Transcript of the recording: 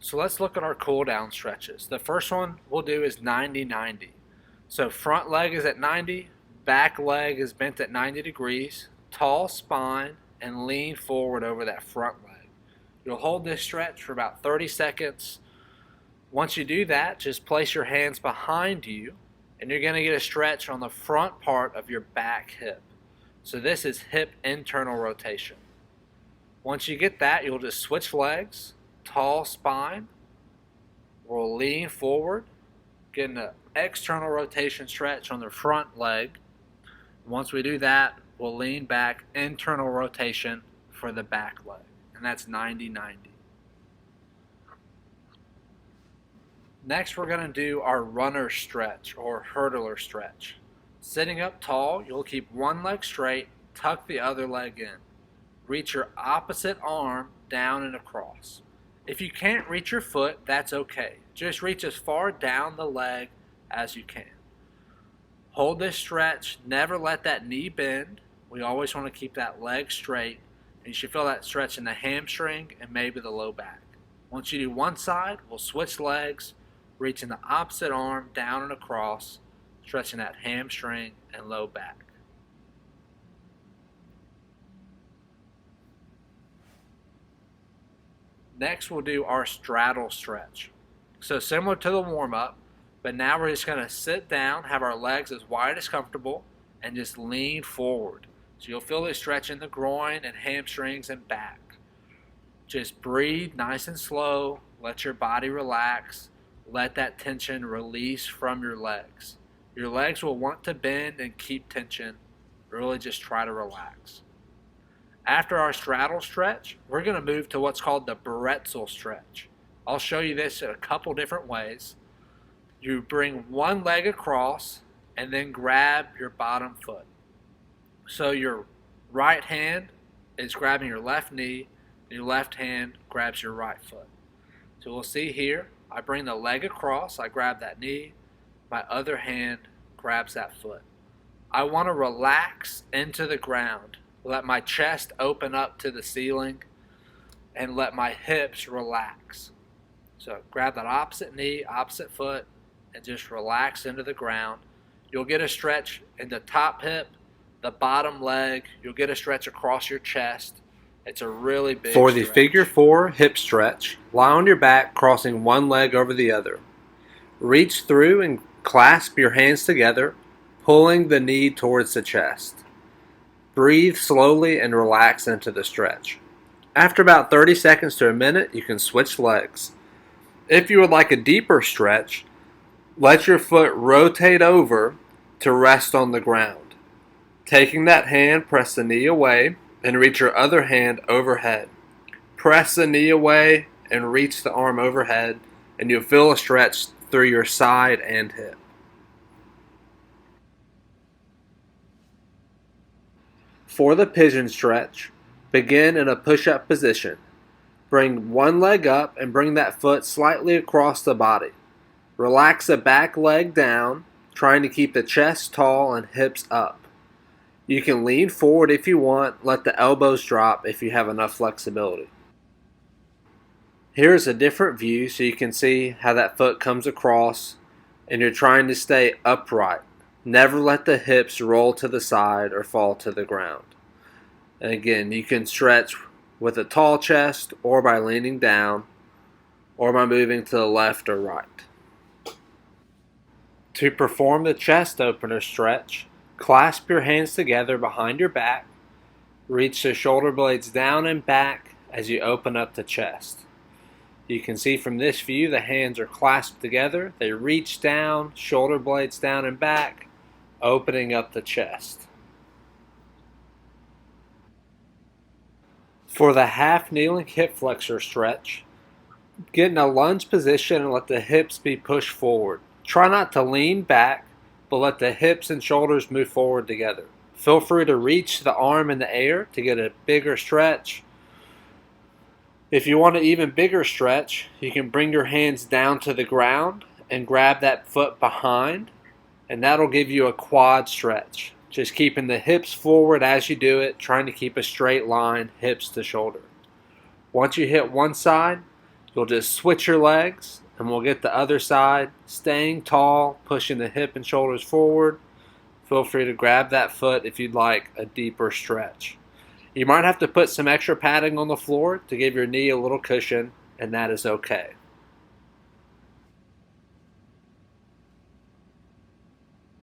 So let's look at our cool down stretches. The first one we'll do is 90-90. So front leg is at 90, back leg is bent at 90 degrees, tall spine, and lean forward over that front leg. You'll hold this stretch for about 30 seconds. Once you do that, just place your hands behind you, and you're going to get a stretch on the front part of your back hip. So this is hip internal rotation. Once you get that, you'll just switch legs, tall spine. We'll lean forward, getting an external rotation stretch on the front leg. Once we do that, we'll lean back, internal rotation for the back leg. And that's 90-90. Next, we're going to do our runner stretch or hurdler stretch. Sitting up tall, you'll keep one leg straight, tuck the other leg in. Reach your opposite arm down and across. If you can't reach your foot, that's okay. Just reach as far down the leg as you can. Hold this stretch. Never let that knee bend. We always want to keep that leg straight. And you should feel that stretch in the hamstring and maybe the low back. Once you do one side, we'll switch legs, reaching the opposite arm down and across, stretching that hamstring and low back. Next, we'll do our straddle stretch. So similar to the warm-up, but now we're just going to sit down, have our legs as wide as comfortable, and just lean forward. So you'll feel this stretch in the groin and hamstrings and back. Just breathe nice and slow. Let your body relax. Let that tension release from your legs. Your legs will want to bend and keep tension. Really just try to relax. After our straddle stretch, we're going to move to what's called the bretzel stretch. I'll show you this in a couple different ways. You bring one leg across and then grab your bottom foot. So your right hand is grabbing your left knee, and your left hand grabs your right foot. So we'll see here, I bring the leg across, I grab that knee, my other hand grabs that foot. I want to relax into the ground. Let my chest open up to the ceiling and let my hips relax. So grab that opposite knee, opposite foot, and just relax into the ground. You'll get a stretch in the top hip, the bottom leg. You'll get a stretch across your chest. It's a really big For the stretch. figure 4 hip stretch, lie on your back, crossing one leg over the other. Reach through and clasp your hands together, pulling the knee towards the chest. Breathe slowly and relax into the stretch. After about 30 seconds to a minute, you can switch legs. If you would like a deeper stretch, let your foot rotate over to rest on the ground. Taking that hand, press the knee away and reach your other hand overhead. Press the knee away and reach the arm overhead, and you'll feel a stretch through your side and hip. For the pigeon stretch, begin in a push-up position. Bring one leg up and bring that foot slightly across the body. Relax the back leg down, trying to keep the chest tall and hips up. You can lean forward if you want, let the elbows drop if you have enough flexibility. Here's a different view so you can see how that foot comes across and you're trying to stay upright. Never let the hips roll to the side or fall to the ground. And again, you can stretch with a tall chest or by leaning down or by moving to the left or right. To perform the chest opener stretch, clasp your hands together behind your back. Reach the shoulder blades down and back as you open up the chest. You can see from this view the hands are clasped together. They reach down, shoulder blades down and back, opening up the chest. For the half kneeling hip flexor stretch, get in a lunge position and let the hips be pushed forward. Try not to lean back, but let the hips and shoulders move forward together. Feel free to reach the arm in the air to get a bigger stretch. If you want an even bigger stretch, you can bring your hands down to the ground and grab that foot behind, and that'll give you a quad stretch. Just keeping the hips forward as you do it, trying to keep a straight line, hips to shoulder. Once you hit one side, You'll just switch your legs and we'll get the other side, staying tall, pushing the hip and shoulders forward. Feel free to grab that foot if you'd like a deeper stretch. You might have to put some extra padding on the floor to give your knee a little cushion, and that is okay.